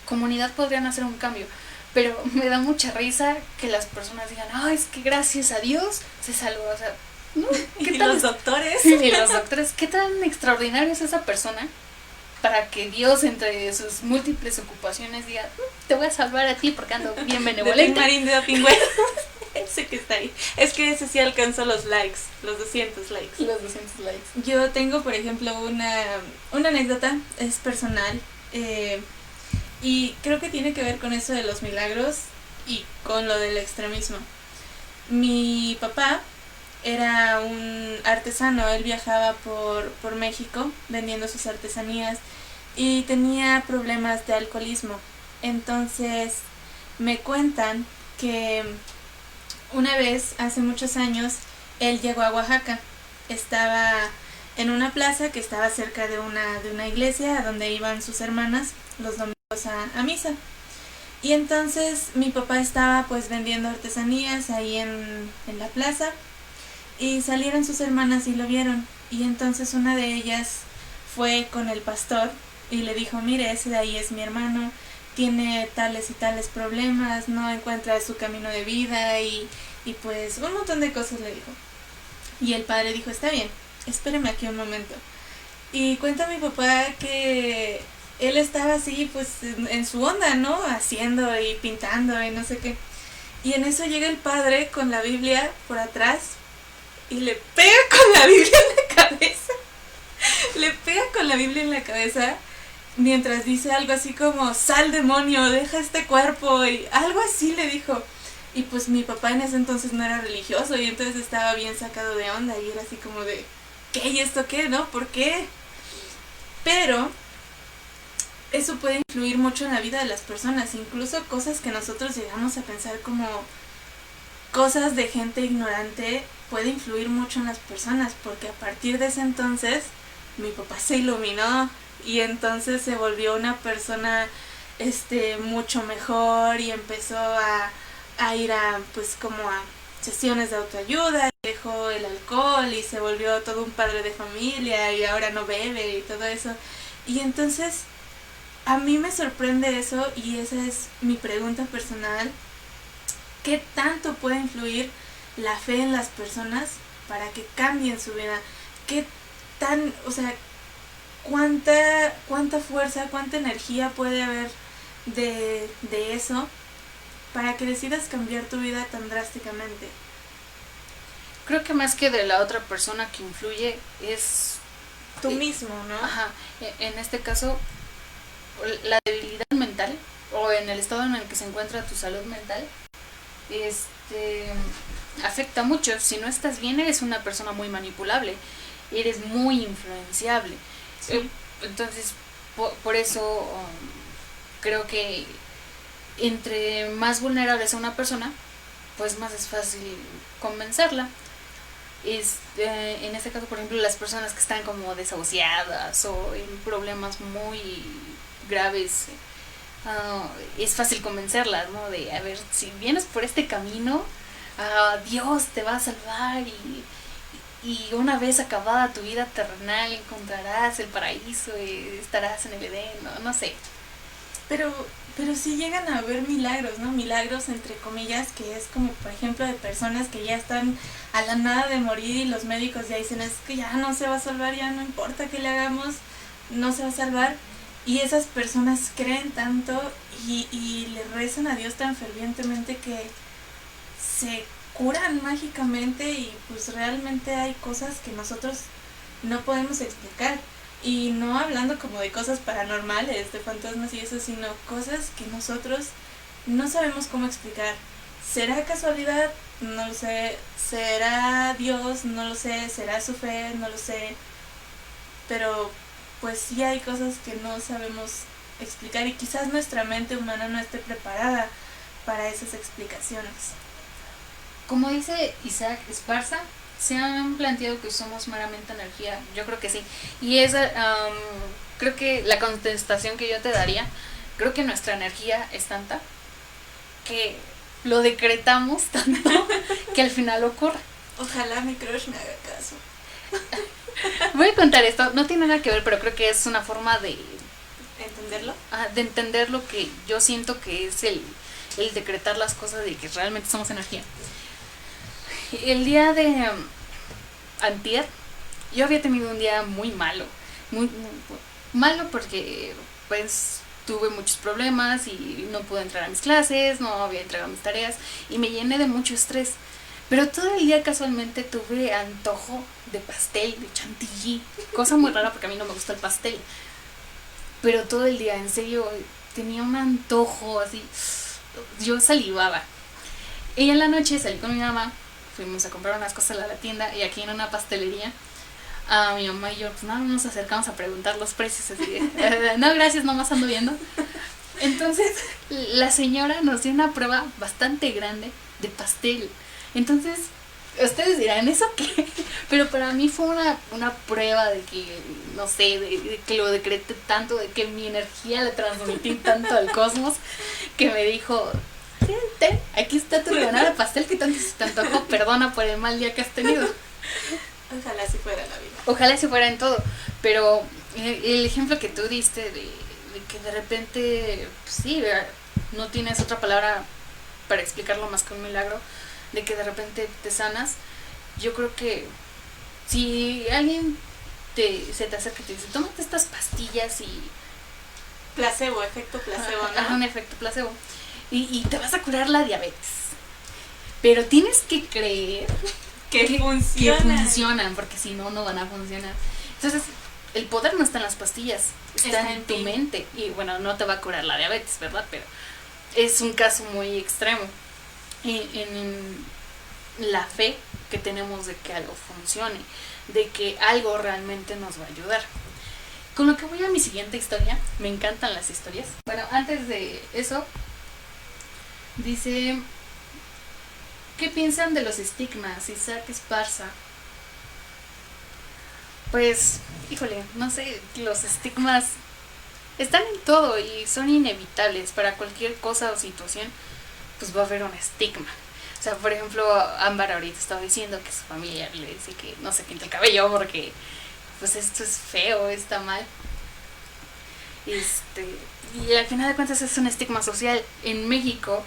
comunidad podrían hacer un cambio. Pero me da mucha risa que las personas digan, ay, es que gracias a Dios se salvó. O sea, no, ¿qué Y tal? los doctores. Y los doctores, ¿qué tan extraordinario es esa persona para que Dios, entre sus múltiples ocupaciones, diga, te voy a salvar a ti porque ando bien benevolente? De Marín de Dopingüe. Ese que está ahí. Es que ese sí alcanzó los likes, los 200 likes. Los 200 likes. Yo tengo, por ejemplo, una anécdota, es personal, y creo que tiene que ver con eso de los milagros y con lo del extremismo. Mi papá era un artesano, él viajaba por México vendiendo sus artesanías y tenía problemas de alcoholismo. Entonces me cuentan que una vez, hace muchos años, él llegó a Oaxaca. Estaba en una plaza que estaba cerca de una iglesia a donde iban sus hermanas los domingos a misa. Y entonces mi papá estaba pues vendiendo artesanías ahí en la plaza y salieron sus hermanas y lo vieron. Y entonces una de ellas fue con el pastor y le dijo, mire, ese de ahí es mi hermano, tiene tales y tales problemas, no encuentra su camino de vida y pues un montón de cosas le dijo. Y el padre dijo, está bien, espéreme aquí un momento. Y cuenta mi papá que él estaba así pues en su onda, ¿no? Haciendo y pintando y no sé qué. Y en eso llega el padre con la Biblia por atrás y le pega con la Biblia en la cabeza. Le pega con la Biblia en la cabeza mientras dice algo así como, sal demonio, deja este cuerpo, y algo así le dijo. Y pues mi papá en ese entonces no era religioso y entonces estaba bien sacado de onda y era así como de, ¿qué? ¿Y esto qué? ¿No? ¿Por qué? Pero eso puede influir mucho en la vida de las personas, incluso cosas que nosotros llegamos a pensar como cosas de gente ignorante puede influir mucho en las personas, porque a partir de ese entonces mi papá se iluminó y entonces se volvió una persona mucho mejor y empezó a ir a pues como a sesiones de autoayuda, dejó el alcohol y se volvió todo un padre de familia y ahora no bebe y todo eso. Y entonces a mí me sorprende eso y esa es mi pregunta personal. ¿Qué tanto puede influir la fe en las personas para que cambien su vida? ¿Qué tan, o sea, cuánta fuerza, cuánta energía puede haber de eso para que decidas cambiar tu vida tan drásticamente? Creo que más que de la otra persona que influye es tú mismo, ¿no? Ajá, en este caso la debilidad mental o en el estado en el que se encuentra tu salud mental afecta mucho. Si no estás bien, eres una persona muy manipulable, eres muy influenciable. Sí. Entonces por eso creo que entre más vulnerable sea una persona, pues más es fácil convencerla. En este caso, por ejemplo, las personas que están como desahuciadas o en problemas muy graves, es fácil convencerlas, ¿no? De, a ver, si vienes por este camino, Dios te va a salvar y una vez acabada tu vida terrenal encontrarás el paraíso y estarás en el Edén, no sé. Pero sí llegan a haber milagros, ¿no? Milagros entre comillas, que es como por ejemplo de personas que ya están a la nada de morir y los médicos ya dicen, es que ya no se va a salvar, ya no importa qué le hagamos, no se va a salvar. Y esas personas creen tanto y le rezan a Dios tan fervientemente que se curan mágicamente y pues realmente hay cosas que nosotros no podemos explicar. Y no hablando como de cosas paranormales, de fantasmas y eso, sino cosas que nosotros no sabemos cómo explicar. ¿Será casualidad? No lo sé. ¿Será Dios? No lo sé. ¿Será su fe? No lo sé. Pero pues sí hay cosas que no sabemos explicar y quizás nuestra mente humana no esté preparada para esas explicaciones. Como dice Isaac Esparza, ¿se han planteado que somos meramente energía? Yo creo que sí. Y esa, creo que la contestación que yo te daría, creo que nuestra energía es tanta que lo decretamos tanto que al final ocurre. Ojalá mi crush me haga caso. Voy a contar esto, no tiene nada que ver, pero creo que es una forma de ¿Entenderlo? de entender lo que yo siento que es el decretar las cosas de que realmente somos energía. El día de antier, yo había tenido un día muy malo, muy malo porque pues tuve muchos problemas y no pude entrar a mis clases, no había entregado mis tareas y me llené de mucho estrés. Pero todo el día casualmente tuve antojo de pastel, de chantilly, cosa muy rara porque a mí no me gusta el pastel. Pero todo el día, en serio, tenía un antojo así, yo salivaba. Y en la noche salí con mi mamá, fuimos a comprar unas cosas a la tienda y aquí en una pastelería, a mi mamá y yo pues nada, nos acercamos a preguntar los precios así de, no gracias, nomás ando viendo. Entonces la señora nos dio una prueba bastante grande de pastel. Entonces ustedes dirán, ¿eso qué? Pero para mí fue una prueba de que, no sé, de que lo decreté tanto, de que mi energía la transmití tanto al cosmos, que me dijo, ten, aquí está tu rebanada de pastel que tanto se te antojó, perdona por el mal día que has tenido. Ojalá así fuera la vida. Ojalá así fuera en todo, pero el ejemplo que tú diste de que de repente, pues sí, no tienes otra palabra para explicarlo más que un milagro, de que de repente te sanas, yo creo que si alguien se te acerca y te dice, tómate estas pastillas y... Placebo, efecto placebo, ¿no? Un efecto placebo. Y te vas a curar la diabetes. Pero tienes que creer que funcionan, porque si no, no van a funcionar. Entonces, el poder no está en las pastillas, está en tu mente. Y bueno, no te va a curar la diabetes, ¿verdad? Pero es un caso muy extremo. En la fe que tenemos de que algo funcione, de que algo realmente nos va a ayudar. Con lo que voy a mi siguiente historia, me encantan las historias. Bueno, antes de eso, dice... ¿Qué piensan de los estigmas? Isaac Esparza. Pues, híjole, no sé, los estigmas están en todo y son inevitables. Para cualquier cosa o situación, pues va a haber un estigma. O sea, por ejemplo, Ámbar ahorita estaba diciendo que su familia le dice que no se pinte el cabello porque pues esto es feo, está mal. Y al final de cuentas es un estigma social. En México,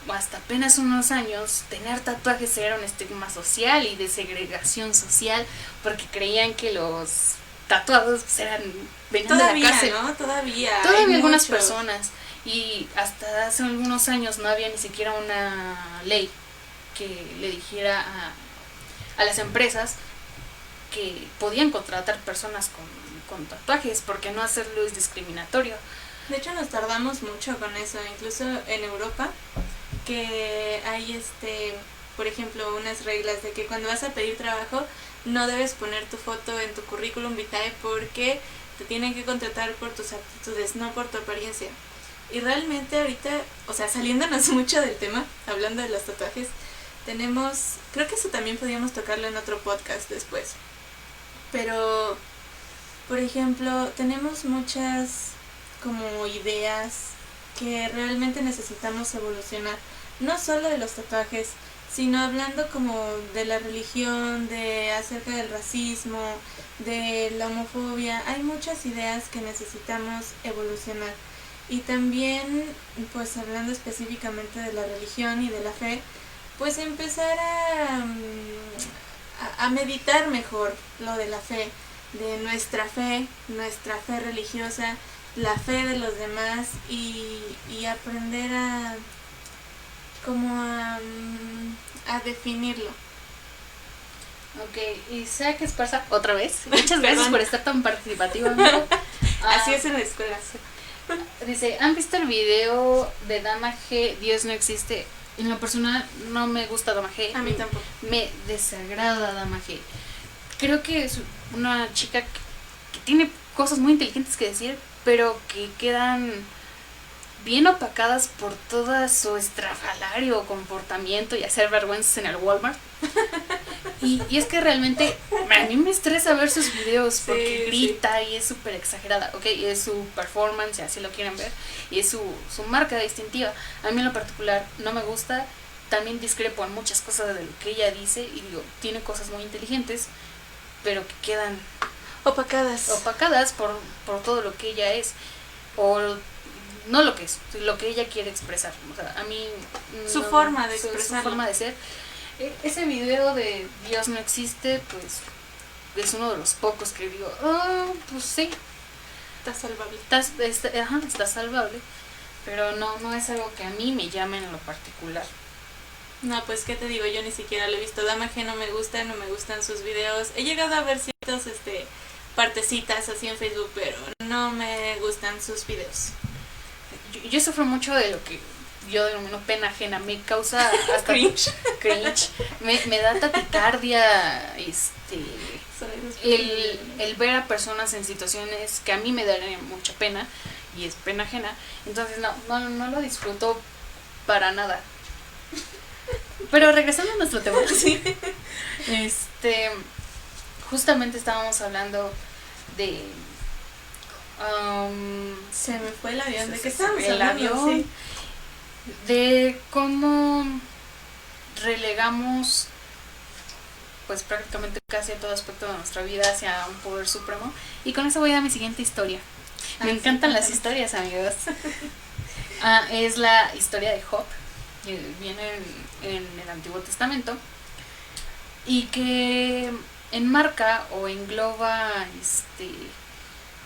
hasta apenas unos años, tener tatuajes era un estigma social y de segregación social, porque creían que los tatuados pues, venían de la cárcel. ¿No? Todavía algunas personas, y hasta hace algunos años no había ni siquiera una ley que le dijera a las empresas que podían contratar personas con tatuajes, porque no hacerlo es discriminatorio. De hecho nos tardamos mucho con eso, incluso en Europa, que hay por ejemplo, unas reglas de que cuando vas a pedir trabajo no debes poner tu foto en tu currículum vitae porque te tienen que contratar por tus aptitudes, no por tu apariencia. Y realmente ahorita, o sea, saliéndonos mucho del tema, hablando de los tatuajes, creo que eso también podríamos tocarlo en otro podcast después. Pero, por ejemplo, tenemos muchas como ideas que realmente necesitamos evolucionar, no solo de los tatuajes, sino hablando como de la religión, acerca del racismo, de la homofobia. Hay muchas ideas que necesitamos evolucionar. Y también, pues hablando específicamente de la religión y de la fe, pues empezar a meditar mejor lo de la fe, de nuestra fe religiosa, la fe de los demás y aprender a definirlo. Ok, Isaac Esparza, otra vez. Muchas gracias por estar tan participativo, amigo. Así es en la escuela. Dice, ¿han visto el video de Dama G, Dios no existe? En lo personal no me gusta Dama G. A mí tampoco. Me desagrada Dama G. Creo que es una chica que tiene cosas muy inteligentes que decir, pero que quedan bien opacadas por todo su estrafalario comportamiento y hacer vergüenzas en el Walmart. Y es que realmente a mí me estresa ver sus videos porque grita y es súper exagerada. Ok, es su performance, así lo quieren ver, y es su marca distintiva. A mí en lo particular no me gusta. También discrepo en muchas cosas de lo que ella dice y digo, tiene cosas muy inteligentes, pero que quedan opacadas por todo lo que ella es. O no lo que es, lo que ella quiere expresar. O sea, a mí... Su forma de expresar. Su forma de ser. Ese video de Dios no existe, pues es uno de los pocos que digo, pues sí. Está salvable. Está salvable. Pero no es algo que a mí me llame en lo particular. No, pues qué te digo, yo ni siquiera lo he visto. Dama G no me gustan sus videos. He llegado a ver ciertas partecitas así en Facebook, pero no me gustan sus videos. Yo sufro mucho de lo que yo denomino pena ajena. Me causa hasta cringe. Me da taquicardia el ver a personas en situaciones que a mí me darían mucha pena, y es pena ajena. Entonces no lo disfruto para nada. Pero regresando a nuestro tema, sí. Justamente estábamos hablando de se me fue el avión. ¿De qué estábamos hablando? El avión, sí. De cómo relegamos pues prácticamente casi a todo aspecto de nuestra vida hacia un poder supremo. Y con eso voy a mi siguiente historia. Me encantan las historias, amigos. Es la historia de Job, que viene en el Antiguo Testamento y que enmarca o engloba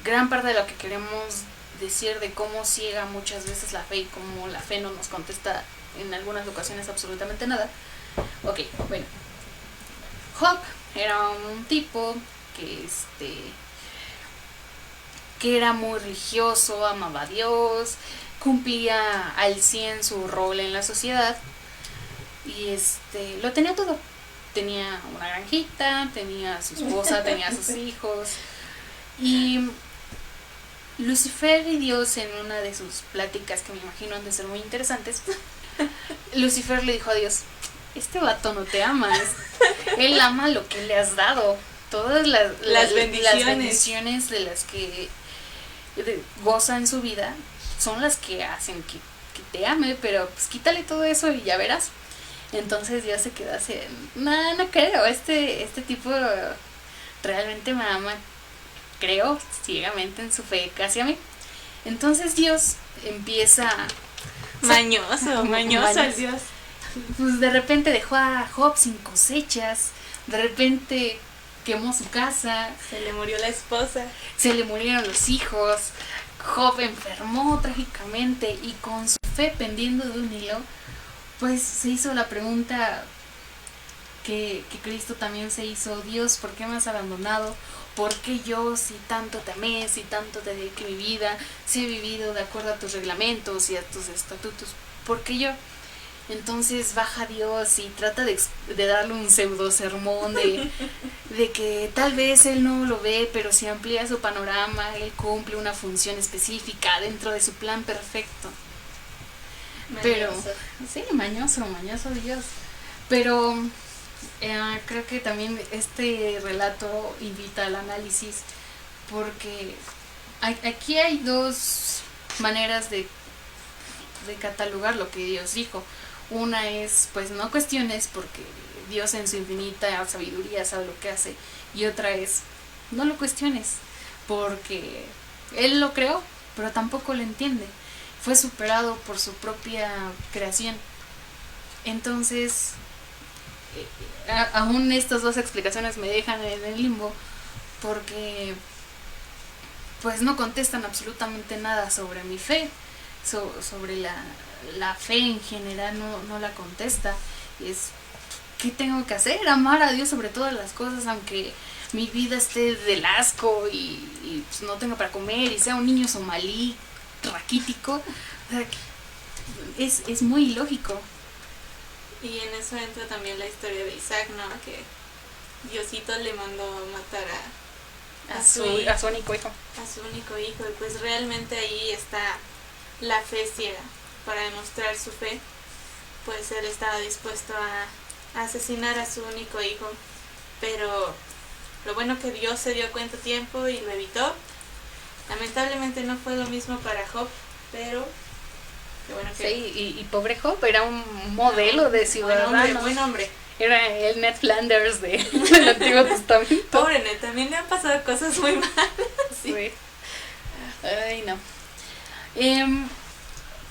gran parte de lo que queremos decir de cómo ciega muchas veces la fe y cómo la fe no nos contesta en algunas ocasiones absolutamente nada. Ok, bueno, Job era un tipo que era muy religioso, amaba a Dios, cumplía al 100 su rol en la sociedad y lo tenía todo. Tenía una granjita, tenía a su esposa, tenía a sus hijos. Y Lucifer y Dios, en una de sus pláticas que me imagino han de ser muy interesantes, Lucifer le dijo a Dios: este vato no te ama, él ama lo que le has dado, todas las bendiciones de las que goza en su vida son las que hacen que te ame, pero pues quítale todo eso y ya verás. Entonces Dios se quedó así, no creo, este tipo realmente me ama, creo ciegamente en su fe casi a mí. Entonces Dios empieza mañoso el Dios. Pues de repente dejó a Job sin cosechas, de repente quemó su casa, se le murió la esposa, se le murieron los hijos, Job enfermó trágicamente y con su fe pendiendo de un hilo, pues se hizo la pregunta que Cristo también se hizo: Dios, ¿por qué me has abandonado? ¿Por qué yo, si tanto te amé, si tanto te dediqué mi vida, si he vivido de acuerdo a tus reglamentos y a tus estatutos, ¿por qué yo? Entonces baja Dios y trata de darle un pseudo sermón de que tal vez él no lo ve, pero si amplía su panorama, él cumple una función específica dentro de su plan perfecto. Pero sí, mañoso Dios. Pero creo que también este relato invita al análisis, porque aquí hay dos maneras de catalogar lo que Dios dijo. Una es, pues no cuestiones, porque Dios en su infinita sabiduría sabe lo que hace. Y otra es, no lo cuestiones, porque Él lo creó, pero tampoco lo entiende. Fue superado por su propia creación. Entonces, aún estas dos explicaciones me dejan en el limbo, porque pues no contestan absolutamente nada sobre mi fe, sobre la fe en general no la contesta. Es, ¿qué tengo que hacer? Amar a Dios sobre todas las cosas, aunque mi vida esté del asco y pues no tenga para comer y sea un niño somalí raquítico. O sea, es muy ilógico. Y en eso entra también la historia de Isaac, ¿no? Que Diosito le mandó matar a su único hijo. A su único hijo. Y pues realmente ahí está la fe ciega. Para demostrar su fe, pues él estaba dispuesto a asesinar a su único hijo. Pero lo bueno que Dios se dio cuenta a tiempo y lo evitó. Lamentablemente no fue lo mismo para Job, pero qué bueno que... Sí, y pobre Job era un modelo de ciudadano. Buen hombre. Era el Ned Flanders del Antiguo Testamento. Pobre Ned, también le han pasado cosas muy malas. Sí. Ay, no.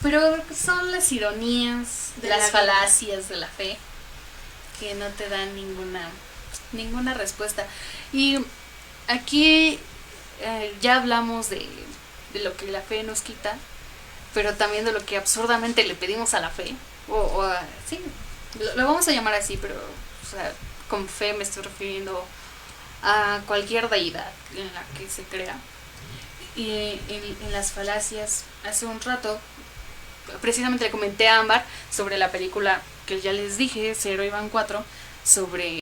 Pero son las ironías, De las la vida. falacias de la fe que no te dan ninguna respuesta. Y aquí ya hablamos de lo que la fe nos quita, pero también de lo que absurdamente le pedimos a la fe. Sí, lo vamos a llamar así, pero o sea, con fe me estoy refiriendo a cualquier deidad en la que se crea. Y en las falacias, hace un rato, precisamente le comenté a Ámbar sobre la película que ya les dije, Zero Ivan 4, sobre